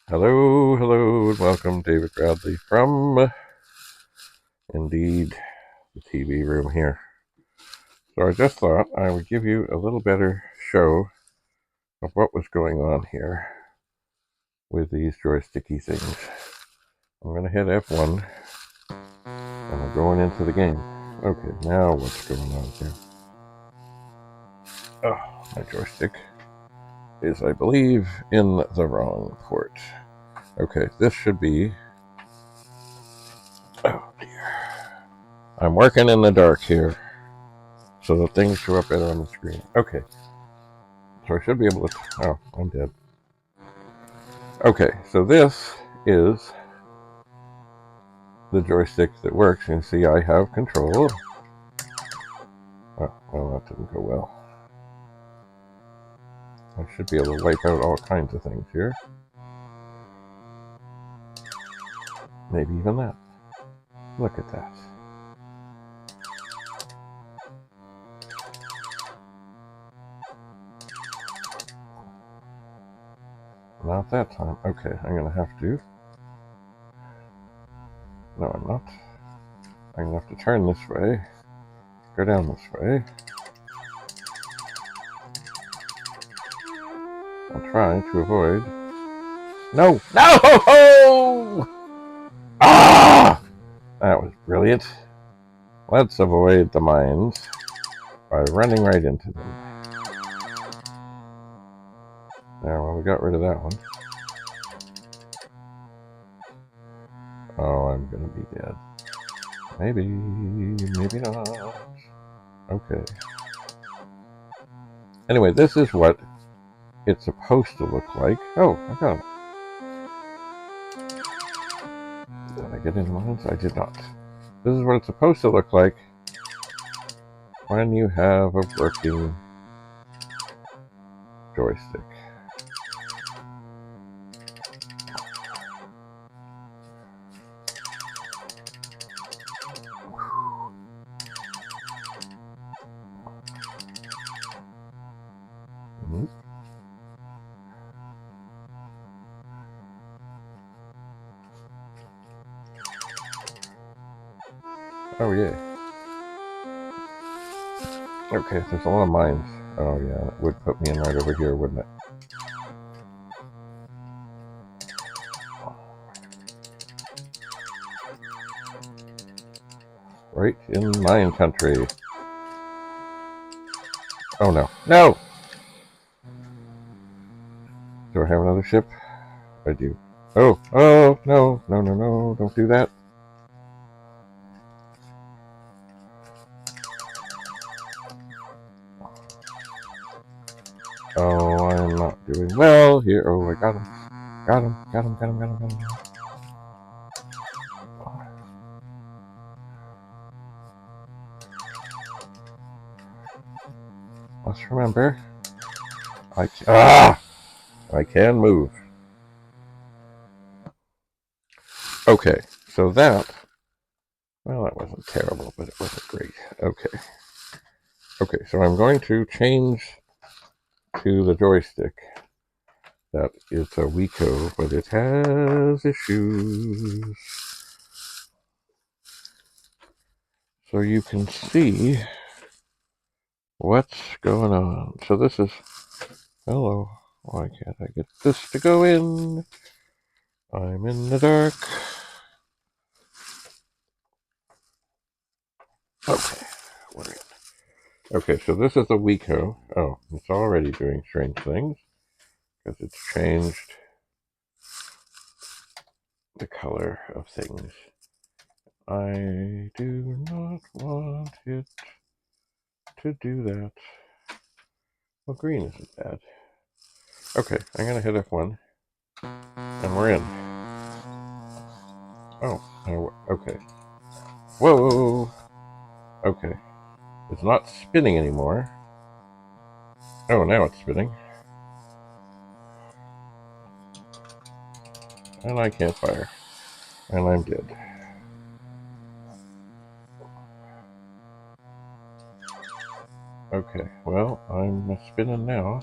Hello, hello, and welcome, David Bradley from, indeed, the TV room here. So I just thought I would give you a little better show of what was going on here with these joysticky things. I'm going to hit F1, and we're going into the game. Okay, now what's going on here? Oh, my joystick is, I believe, in the wrong port. Okay, this should be... Oh, dear. I'm working in the dark here, so that things show up better on the screen. Okay. So I should be able to... Oh, I'm dead. Okay, so this is the joystick that works. You see I have control. Oh, well, that didn't go well. I should be able to wipe out all kinds of things here. Maybe even that. Look at that. Not that time. Okay, I'm going to have to... No, I'm not. I'm going to have to turn this way. Go down this way. I'm trying to avoid... No! No! Ah! That was brilliant. Let's avoid the mines by running right into them. There, well, we got rid of that one. Oh, I'm gonna be dead. Maybe, maybe not. Okay. Anyway, this is what it's supposed to look like. Oh, I got it. Did I get in lines? I did not. This is what it's supposed to look like when you have a working joystick. Oh, yeah. Okay, there's a lot of mines. Oh, yeah, it would put me in right over here, wouldn't it? Right in mine country. Oh, no. No! Do I have another ship? I do. Oh, oh, no, no, no, no, don't do that. Oh, I'm not doing well here. Oh, I got him. Got him, got him, got him, got him, got him. Let's remember. I can move. Okay, so that, well, that wasn't terrible, but it wasn't great. Okay. Okay, so I'm going to change to the joystick. That is a Wiko, but it has issues. So you can see what's going on. So this is, hello, why can't I get this to go in? I'm in the dark. Okay, we're in. Okay, so this is the Wiko. Oh, it's already doing strange things because it's changed the color of things. I do not want it to do that. Well, green isn't bad. Okay, I'm gonna hit F1, and we're in. Oh, okay. Whoa! Okay. It's not spinning anymore. Oh, now it's spinning. And I can't fire. And I'm dead. Okay, well, I'm spinning now.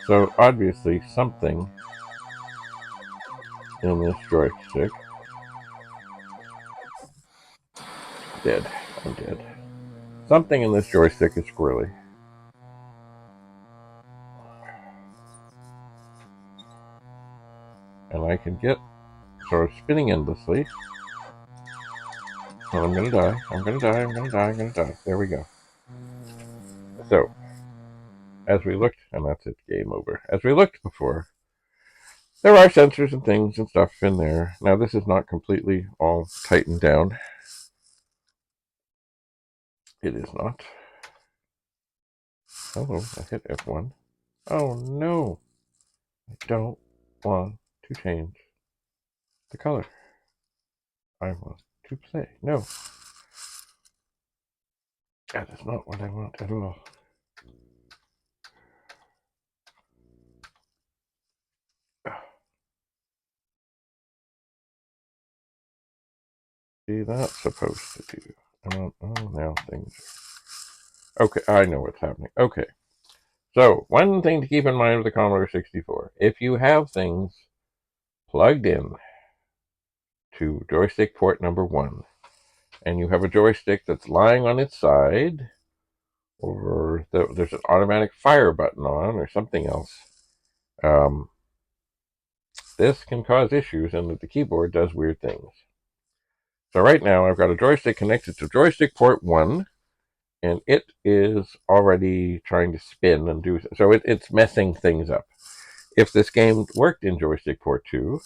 So obviously something in this joystick. Dead. I'm dead. Something in this joystick is squirrely. And I can get sort of spinning endlessly. And I'm gonna die. I'm gonna die. I'm gonna die. I'm gonna die. There we go. So, as we looked, and that's it, game over. As we looked before, there are sensors and things and stuff in there. Now, this is not completely all tightened down. It is not. Hello, I hit F1. Oh no! I don't want to change the color. I want to play. No. That is not what I want at all. See, that's supposed to do. Oh, now things. Okay, I know what's happening. Okay. So, one thing to keep in mind with the Commodore 64. If you have things plugged in to joystick port number 1, and you have a joystick that's lying on its side, or there's an automatic fire button on, or something else, this can cause issues, and the keyboard does weird things. So right now, I've got a joystick connected to joystick port 1, and it is already trying to spin and do so. It's messing things up. If this game worked in joystick port 2,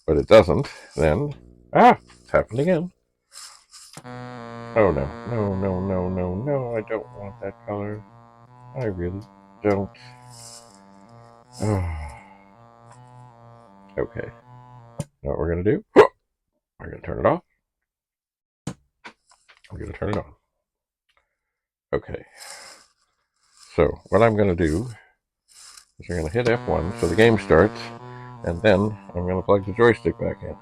but it doesn't, then it's happened again. Oh no, no, no, no, no, no, I don't want that color. I really don't. Okay. Now what we're gonna do, we're gonna turn it off. We're gonna turn it on. Okay. So what I'm gonna do is we're gonna hit F1 so the game starts, and then I'm gonna plug the joystick back in.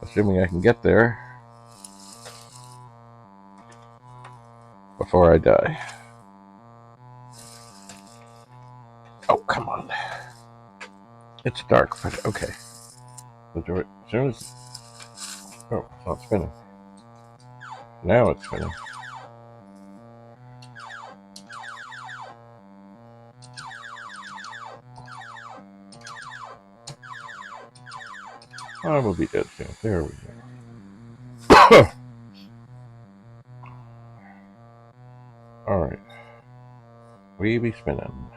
Assuming I can get there before I die. Oh, come on. It's dark, but okay. As soon as... Oh, it's not spinning. Now it's spinning. I will be dead soon. There we go. Alright. We be spinning.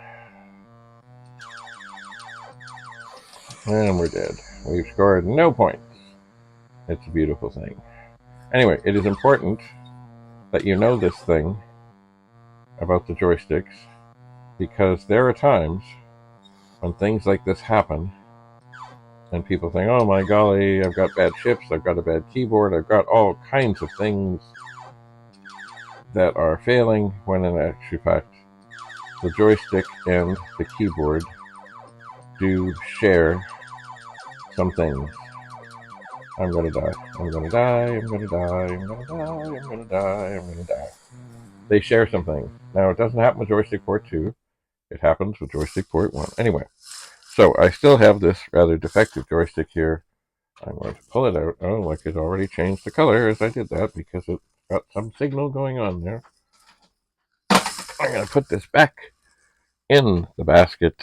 And we're dead. We've scored no points. It's a beautiful thing. Anyway, it is important that you know this thing about the joysticks, because there are times when things like this happen and people think, oh my golly, I've got bad chips, I've got a bad keyboard, I've got all kinds of things that are failing, when in actual fact the joystick and the keyboard do share some things. I'm gonna die. I'm gonna die. I'm gonna die. I'm gonna die. I'm gonna die. I'm gonna die. They share some things. Now, it doesn't happen with joystick port 2. It happens with joystick port 1. Anyway, so I still have this rather defective joystick here. I'm going to pull it out. Oh, look, it already changed the color as I did that because it got some signal going on there. I'm going to put this back in the basket.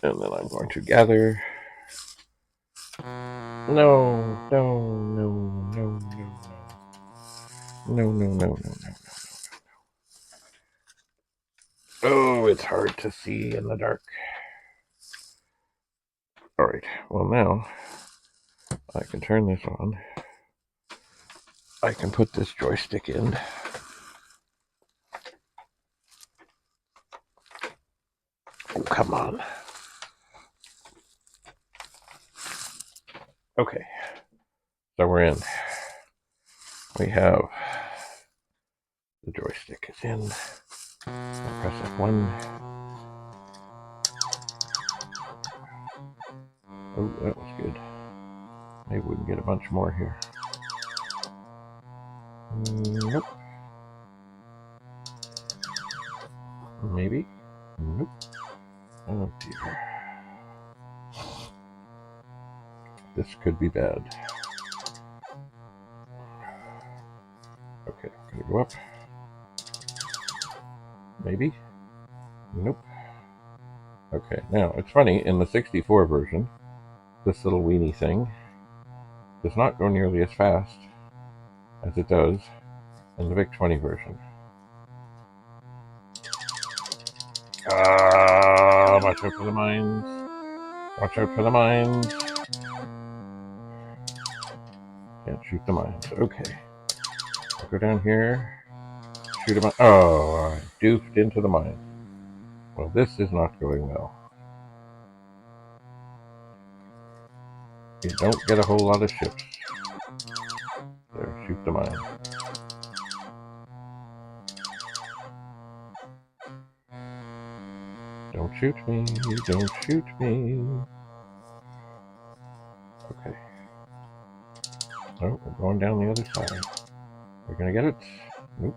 And then I'm going to gather. No, no, no, no, no, no. No, no, no, no, no, no. Oh, it's hard to see in the dark. Alright, well now, I can turn this on. I can put this joystick in. Oh, come on. Okay, so we're in. We have the joystick is in. I'll press F1. Oh, that was good. Maybe we can get a bunch more here. Nope. Maybe. Nope. Oh dear. This could be bad. Okay, I'm gonna go up. Maybe? Nope. Okay, now it's funny, in the 64 version, this little weenie thing does not go nearly as fast as it does in the VIC-20 version. Watch out for the mines. Watch out for the mines. Can't shoot the mines. Okay. I'll go down here. Shoot a mine. Oh, I doofed into the mine. Well, this is not going well. You don't get a whole lot of ships. There, shoot the mine. Don't shoot me. Don't shoot me. Okay. Oh, we're going down the other side. We're gonna get it. Nope.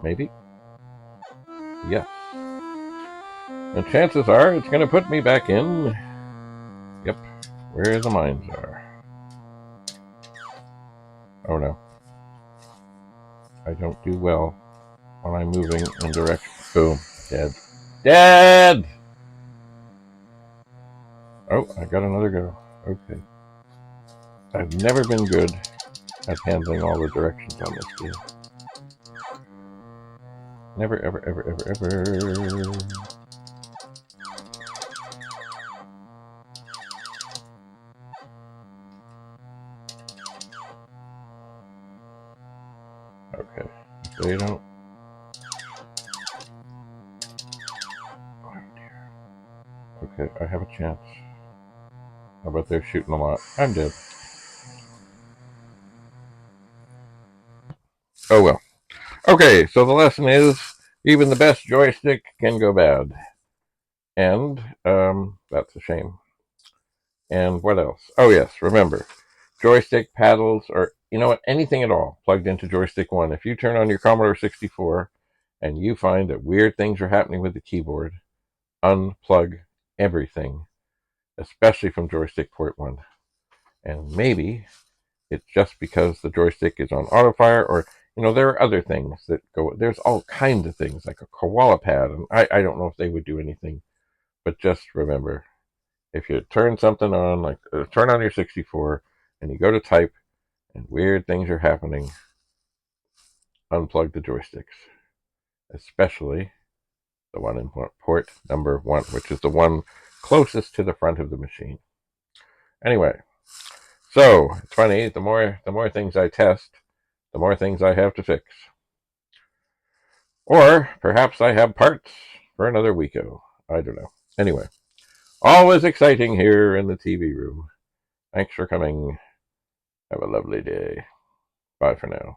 Maybe. Yes. And chances are it's gonna put me back in. Yep. Where the mines are. Oh no. I don't do well when I'm moving in direction. Boom. Dead. Dead! Oh, I got another go. Okay. I've never been good at handling all the directions on this game. Never, ever, ever, ever, ever. Okay. If they don't. Oh dear. Okay, I have a chance. How about they're shooting a lot? I'm dead. Oh well. Okay, so the lesson is even the best joystick can go bad. And that's a shame. And what else? Oh yes, remember, joystick, paddles, or you know what, anything at all plugged into joystick 1. If you turn on your Commodore 64 and you find that weird things are happening with the keyboard, unplug everything, especially from joystick port 1. And maybe it's just because the joystick is on auto fire, or you know, there are other things that go. There's all kinds of things like a koala pad, and I don't know if they would do anything, but just remember, if you turn something on, like turn on your 64, and you go to type, and weird things are happening, unplug the joysticks, especially the one in port number 1, which is the one closest to the front of the machine. Anyway, so it's funny. The more things I test, the more things I have to fix. Or perhaps I have parts for another weeko. I don't know. Anyway, always exciting here in the TV room. Thanks for coming. Have a lovely day. Bye for now.